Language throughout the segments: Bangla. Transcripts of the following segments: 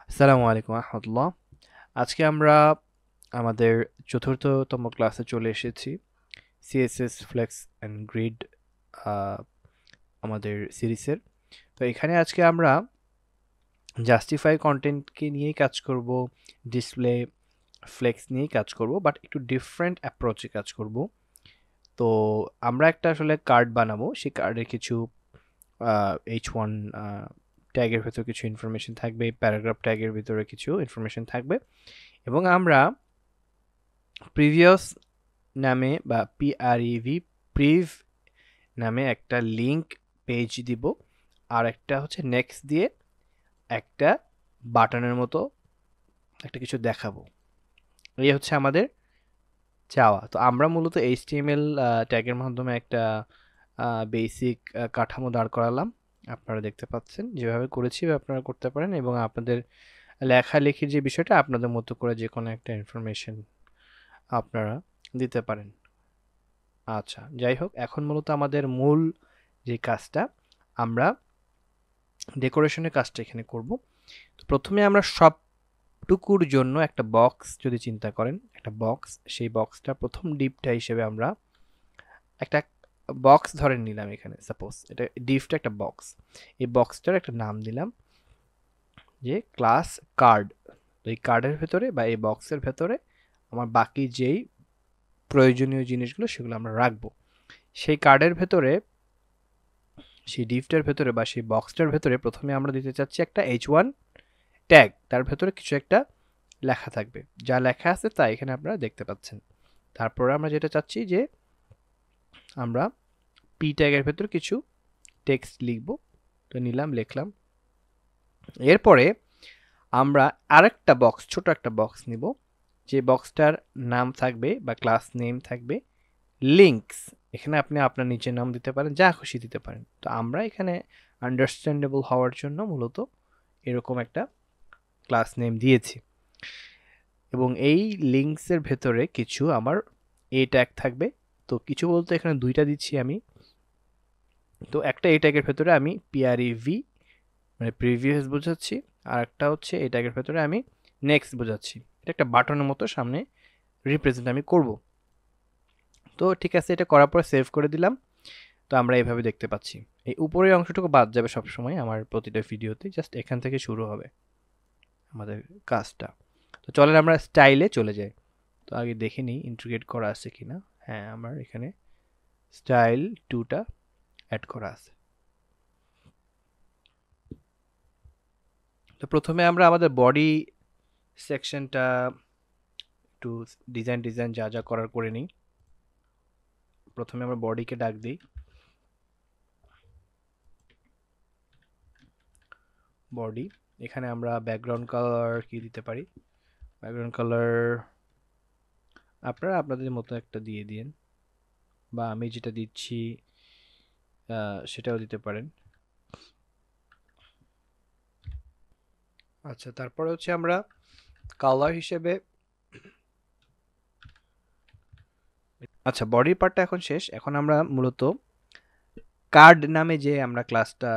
আসসালামু আলাইকুম রহমতুল্লাহ। আজকে আমরা আমাদের চতুর্থতম ক্লাসে চলে এসেছি। সিএসএস ফ্লেক্স অ্যান্ড গ্রিড আমাদের সিরিজের। তো এখানে আজকে আমরা জাস্টিফাই কন্টেন্টকে নিয়েই কাজ করব, ডিসপ্লে ফ্লেক্স নিয়েই কাজ করব, বাট একটু ডিফারেন্ট অ্যাপ্রোচে কাজ করব। তো আমরা একটা আসলে কার্ড বানাবো, সেই কার্ডের কিছু H1 ট্যাগের ভেতর কিছু ইনফরমেশন থাকবে, প্যারাগ্রাফ ট্যাগের ভিতরে কিছু ইনফরমেশন থাকবে, এবং আমরা প্রিভিয়াস নামে বা পিআরইভি প্রিভ নামে একটা লিংক পেজ দিব, আর একটা হচ্ছে নেক্সট দিয়ে একটা বাটনের মতো একটা কিছু দেখাবো। এই হচ্ছে আমাদের চাওয়া। তো আমরা মূলত এইচটিএমএল ট্যাগের মাধ্যমে একটা বেসিক কাঠামো দাঁড় করালাম। আপনারা দেখতে পাচ্ছেন যেভাবে করেছি আপনারা করতে পারেন, এবং আপনাদের লেখালেখির যে বিষয়টা আপনাদের মতো করে যে কোনো একটা ইনফরমেশন আপনারা দিতে পারেন। আচ্ছা, যাই হোক, এখন মূলত আমাদের মূল যে কাজটা, আমরা ডেকোরেশনের কাজটা এখানে করব। তো প্রথমে আমরা সবটুকুর জন্য একটা বক্স, যদি চিন্তা করেন একটা বক্স, সেই বক্সটা প্রথম ডিপটা হিসেবে আমরা একটা বক্স ধরে নিলাম। এখানে সাপোজ এটা ডিপটা একটা বক্স, এই বক্সটার একটা নাম দিলাম যে ক্লাস কার্ড। তো এই কার্ডের ভেতরে বা এই বক্সের ভেতরে আমার বাকি যেই প্রয়োজনীয় জিনিসগুলো সেগুলো আমরা রাখবো। সেই কার্ডের ভেতরে, সেই ডিভটার ভেতরে বা সেই বক্সটার ভেতরে প্রথমে আমরা দিতে চাচ্ছি একটা H1 ট্যাগ। তার ভেতরে কিছু একটা লেখা থাকবে, যা লেখা আছে তা এখানে আপনারা দেখতে পাচ্ছেন। তারপরে আমরা যেটা চাচ্ছি যে আমরা পি ট্যাগের ভেতর কিছু টেক্সট লিখব। তো নিলাম, লিখলাম। এরপরে আমরা আরেকটা বক্স, ছোট একটা বক্স নিব, যে বক্সটার নাম থাকবে বা ক্লাস নেম থাকবে লিঙ্কস। এখানে আপনি আপনার নিচের নাম দিতে পারেন, যা খুশি দিতে পারেন। তো আমরা এখানে আন্ডারস্ট্যান্ডেবল হওয়ার জন্য মূলত এরকম একটা ক্লাস নেম দিয়েছি, এবং এই লিঙ্কসের ভেতরে কিছু আমার এ ট্যাগ থাকবে। তো কিছু বলতে এখানে দুইটা দিচ্ছি আমি। তো একটা এ ট্যাগের ভেতরে আমি পিআরইভি মানে প্রিভিয়াস বোঝাচ্ছি, আর একটা হচ্ছে এই ট্যাগের ভেতরে আমি নেক্সট বোঝাচ্ছি। এটা একটা বাটনের মতো সামনে রিপ্রেজেন্ট আমি করব। তো ঠিক আছে, এটা করার পর সেভ করে দিলাম। তো আমরা এইভাবে দেখতে পাচ্ছি। এই উপরের অংশটুকু বাদ যাবে সবসময় আমার প্রতিটা ভিডিওতে, জাস্ট এখান থেকে শুরু হবে আমাদের কাজটা। তো চলেন আমরা স্টাইলে চলে যাই। তো আগে দেখে নিই ইন্টিগ্রেট করা আছে কিনা। হ্যাঁ, আমার এখানে স্টাইল 2টা অ্যাড করা আছে। তো প্রথমে আমরা আমাদের বডি সেকশনটা একটু ডিজাইন যা যা করার করে নিই। প্রথমে আমরা বডিকে ডাক দিই, বডি। এখানে আমরা ব্যাকগ্রাউন্ড কালার কি দিতে পারি? ব্যাকগ্রাউন্ড কালার আপনারা আপনাদের মতো একটা দিয়ে দিন, বা আমি যেটা দিচ্ছি সেটাও দিতে পারেন। আচ্ছা, তারপরে হচ্ছে আমরা কালার হিসেবে, আচ্ছা বডির পার্টটা এখন শেষ। এখন আমরা মূলত কার্ড নামে যে আমরা ক্লাসটা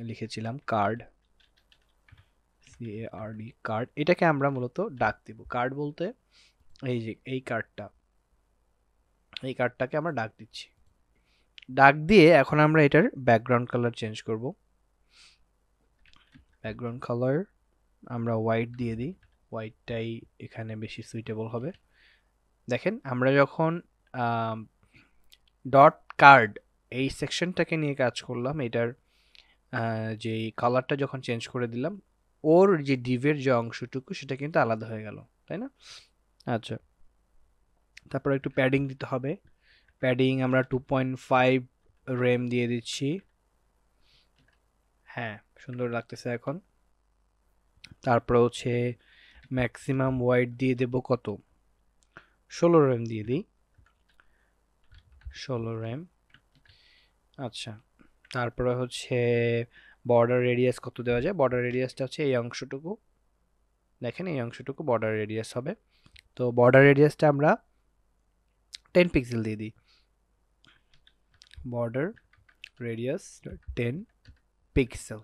লিখেছিলাম, কার্ড, CARD, কার্ড, এটাকে আমরা মূলত ডাক দিব। কার্ড বলতে এই যে এই কার্ডটা, এই কার্ডটাকে আমরা ডাক দিচ্ছি। ডাক দিয়ে এখন আমরা এটার ব্যাকগ্রাউন্ড কালার চেঞ্জ করব। ব্যাকগ্রাউন্ড কালার আমরা হোয়াইট দিয়ে দিই, হোয়াইটটাই এখানে বেশি সুইটেবল হবে। দেখেন আমরা যখন ডট কার্ড এই সেকশনটাকে নিয়ে কাজ করলাম, এটার যে কালারটা যখন চেঞ্জ করে দিলাম, ওর যে ডিভের যে অংশটুকু সেটা কিন্তু আলাদা হয়ে গেল, তাই না? আচ্ছা, তারপর একটু প্যাডিং দিতে হবে। প্যাডিং আমরা 2.5 রেম দিয়ে দিচ্ছি। হ্যাঁ, সুন্দর লাগতেছে এখন। তারপর হচ্ছে ম্যাক্সিমাম ওয়াইড দিয়ে দেব কত? 16 র্যাম দিয়ে দিই, 16 র্যাম। আচ্ছা, তারপরে হচ্ছে বর্ডার রেডিয়াস কত দেওয়া যায়? বর্ডার রেডিয়াসটা হচ্ছে এই অংশটুকু, দেখেন এই অংশটুকু বর্ডার রেডিয়াস হবে। তো বর্ডার রেডিয়াসটা আমরা 10 পিক্সেল দিয়ে দিই। বর্ডার রেডিয়াস 10 পিক্সেল,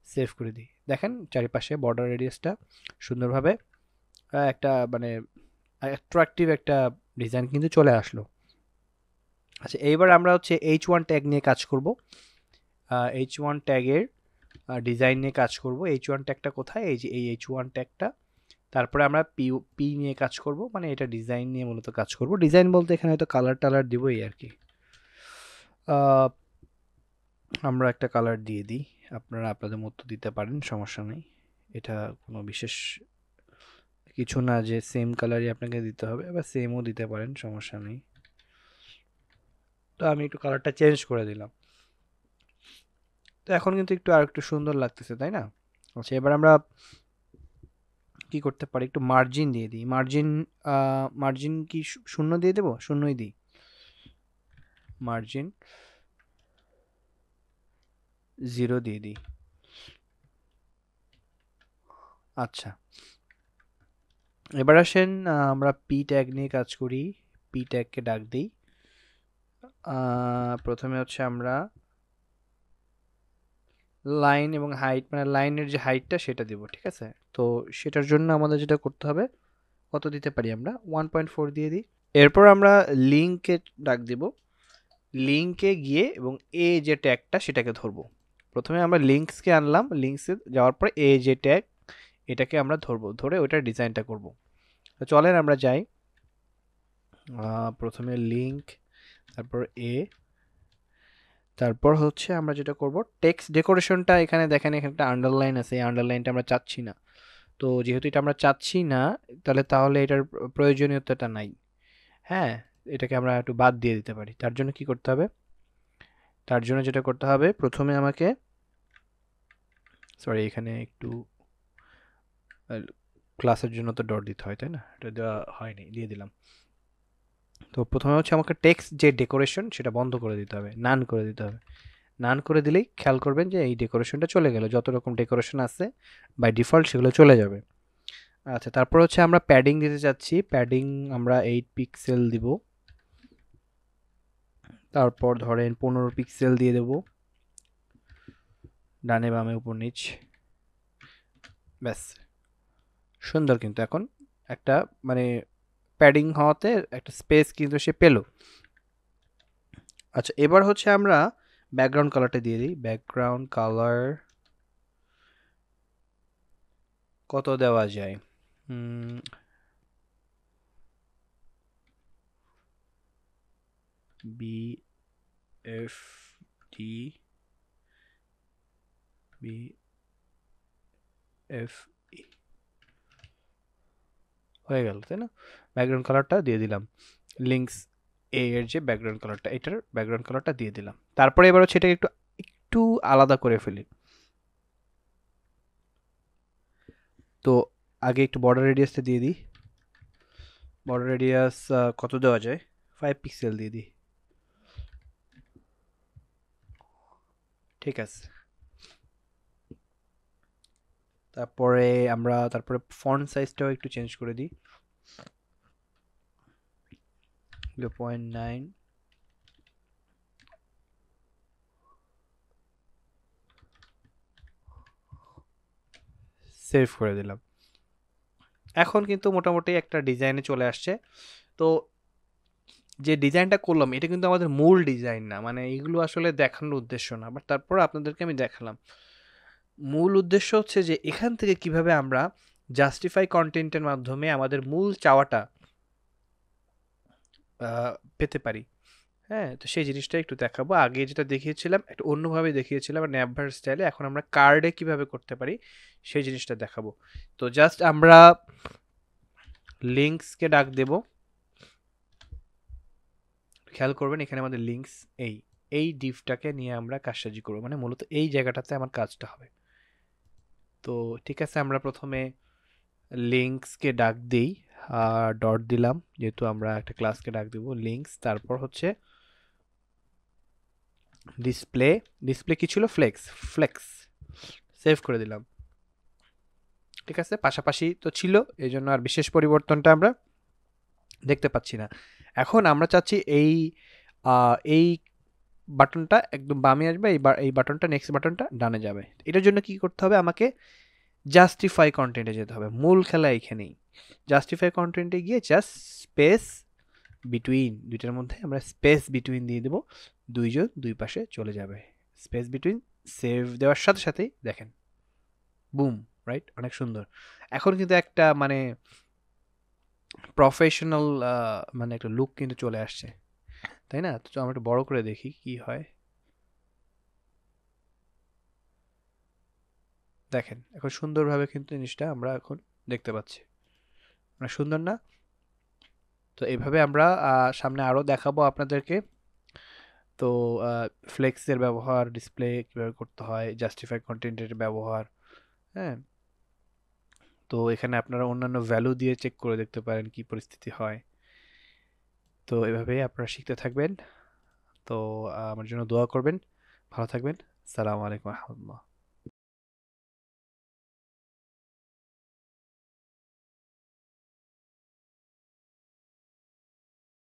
সেভ করে দিই। দেখেন চারিপাশে বর্ডার রেডিয়াসটা সুন্দরভাবে একটা মানে অ্যাট্রাকটিভ একটা ডিজাইন কিন্তু চলে আসলো। আচ্ছা এইবার আমরা হচ্ছে H1 ট্যাগ নিয়ে কাজ করব। H1 ট্যাগের ডিজাইন নিয়ে কাজ করব। H1 ট্যাগটা কোথায়? এই যে এই H1 ট্যাগটা। তারপরে আমরা পি নিয়ে কাজ করব, মানে এটা ডিজাইন নিয়ে মূলত কাজ করব। ডিজাইন বলতে এখানে হয়তো কালার টালার দিব এই আর কি। আমরা একটা কালার দিয়ে দিই, আপনারা আপনাদের মতো দিতে পারেন, সমস্যা নেই। এটা কোনো বিশেষ কিছু না যে সেম কালারই আপনাকে দিতে হবে, আবার সেমও দিতে পারেন, সমস্যা নেই। তো আমি একটু কালারটা চেঞ্জ করে দিলাম। তো এখন কিন্তু আর একটু সুন্দর লাগতেছে, তাই না? আচ্ছা এবার আমরা কি করতে পারি, একটু মার্জিন দিয়ে দিই। মার্জিন কি শূন্য দিয়ে দেবো? শূন্যই দিই। মার্জিন 0 দিয়ে দিই। আচ্ছা এবার আসেন আমরা পি ট্যাগ নিয়ে কাজ করি। পি ট্যাগকে ডাক দিই। প্রথমে হচ্ছে আমরা লাইন এবং হাইট, মানে লাইনের যে হাইটটা সেটা দেব, ঠিক আছে? তো সেটার জন্য আমাদের যেটা করতে হবে, কত দিতে পারি আমরা? 1.4 দিয়ে দিই। এরপর আমরা লিঙ্কে ডাক দিব। লিঙ্কে গিয়ে এবং এ যে ট্যাগটা সেটাকে ধরবো। প্রথমে আমরা লিঙ্কসকে আনলাম, লিঙ্কসে যাওয়ার পরে এ যে ট্যাগ এটাকে আমরা ধরবো, ধরে ওইটার ডিজাইনটা করব। তো চলেন আমরা যাই। প্রথমে লিঙ্ক, তারপর এ, তারপর হচ্ছে আমরা যেটা করব টেক্সট ডেকোরেশনটা। এখানে দেখেন এখানে একটা আন্ডারলাইন আছে, এই আন্ডারলাইনটা আমরা চাচ্ছি না। তো যেহেতু এটা আমরা চাচ্ছি না, তাহলে এটার প্রয়োজনীয়তাটা নাই। হ্যাঁ, এটাকে আমরা একটু বাদ দিয়ে দিতে পারি। তার জন্য কি করতে হবে? তার জন্য যেটা করতে হবে, প্রথমে আমাকে সরি এখানে একটু ক্লাসের জন্য তো ডট দিতে হয়, তাই না? এটা দেওয়া হয়নি, দিয়ে দিলাম। তো প্রথমে হচ্ছে আমাকে টেক্সট যে ডেকোরেশন সেটা বন্ধ করে দিতে হবে, নান করে দিতে হবে। নান করে দিলেই খেয়াল করবেন যে এই ডেকোরেশনটা চলে গেল, যত রকম ডেকোরেশন আছে বাই ডিফল্ট সেগুলো চলে যাবে। আচ্ছা তারপর হচ্ছে আমরা প্যাডিং দিতে চাচ্ছি। প্যাডিং আমরা 8 পিক্সেল দিব। তারপর ধরেন 15 পিক্সেল দিয়ে দেব, ডানে বামে উপর নিচ। ব্যাস, সুন্দর। কিন্তু এখন একটা মানে প্যাডিং হওয়াতে একটা স্পেস কিন্তু সে পেল। আচ্ছা এবার হচ্ছে আমরা ব্যাকগ্রাউন্ড কালারটা দিয়ে দিই। ব্যাকগ্রাউন্ড কালার কত দেওয়া যায়? B F D B F E হয়ে গেল, তাই না? ব্যাকগ্রাউন্ড কালারটা দিয়ে দিলাম। লিঙ্কস এ এর যে ব্যাকগ্রাউন্ড কালারটা, এটার ব্যাকগ্রাউন্ড কালারটা দিয়ে দিলাম। তারপরে এবার হচ্ছে এটাকে একটু একটু আলাদা করে ফেলি। তো আগে একটু বর্ডার রেডিয়াসটা দিয়ে দিই। বর্ডার রেডিয়াস কত দেওয়া যায়? 5 পিক্সেল দিয়ে দিই। ঠিক আছে। তারপরে ফন্ট সাইজটাও একটু চেঞ্জ করে দিই। 0.9। সেভ করে দিলাম। এখন কিন্তু মোটামুটি একটা ডিজাইনে চলে আসছে। তো যে ডিজাইনটা করলাম এটা কিন্তু আমাদের মূল ডিজাইন না, মানে এগুলো আসলে দেখানোর উদ্দেশ্য না, বাট তারপর আপনাদেরকে আমি দেখালাম। মূল উদ্দেশ্য হচ্ছে যে এখান থেকে কিভাবে আমরা জাস্টিফাই কন্টেন্টের মাধ্যমে আমাদের মূল চাওয়াটা পেতে পারি। হ্যাঁ, তো সেই জিনিসটা একটু দেখাবো। আগে যেটা দেখিয়েছিলাম একটু অন্যভাবে দেখিয়েছিলাম ন্যাপভার স্টাইলে, এখন আমরা কার্ডে কিভাবে করতে পারি সেই জিনিসটা দেখাবো। তো জাস্ট আমরা লিঙ্কসকে ডাক দেব। খেয়াল করবেন এখানে আমাদের লিঙ্কস এই ডিভটাকে নিয়ে আমরা কাজসাজি করবো, মানে মূলত এই জায়গাটাতে আমার কাজটা হবে। তো ঠিক আছে, আমরা প্রথমে লিঙ্কসকে ডাক দিই, ডট দিলাম যেহেতু আমরা একটা ক্লাসকে ডাক দিব লিঙ্কস। তারপর হচ্ছে ডিসপ্লে কি ছিল? ফ্লেক্স। সেভ করে দিলাম। ঠিক আছে, পাশাপাশি তো ছিল, এই জন্য আর বিশেষ পরিবর্তনটা আমরা দেখতে পাচ্ছি না। এখন আমরা চাচ্ছি এই বাটনটা একদম বামে আসবে, এই বাটনটা নেক্সট বাটনটা ডানে যাবে। এটার জন্য কি করতে হবে, আমাকে জাস্টিফাই কন্টেন্টে যেতে হবে। মূল খেলা এইখানেই। জাস্টিফাই কন্টেন্টে গিয়ে জাস্ট স্পেস বিটুইন, দুইটার মধ্যে আমরা স্পেস বিটুইন দিয়ে দেবো, দুইজন দুই পাশে চলে যাবে। স্পেস বিটুইন সেভ দেওয়ার সাথে সাথেই দেখেন বুম, রাইট, অনেক সুন্দর। এখন কিন্তু একটা মানে প্রফেশনাল মানে একটা লুক কিন্তু চলে আসছে, তাই না? তো আমরা একটু বড় করে দেখি কি হয়। দেখেন এখন সুন্দরভাবে কিন্তু জিনিসটা আমরা এখন দেখতে পাচ্ছি, অনেক সুন্দর না? তো এইভাবে আমরা সামনে আরও দেখাবো আপনাদেরকে। তো ফ্লেক্সের ব্যবহার, ডিসপ্লে কীভাবে করতে হয়, জাস্টিফাই কন্টেন্টের ব্যবহার, হ্যাঁ। তো এখানে আপনারা অন্যান্য ভ্যালু দিয়ে চেক করে দেখতে পারেন কি পরিস্থিতি হয়। তো এভাবেই আপনারা শিখতে থাকবেন। তো আমার জন্য দোয়া করবেন। ভালো থাকবেন। আসসালামু আলাইকুম রহমতুল্লাহ।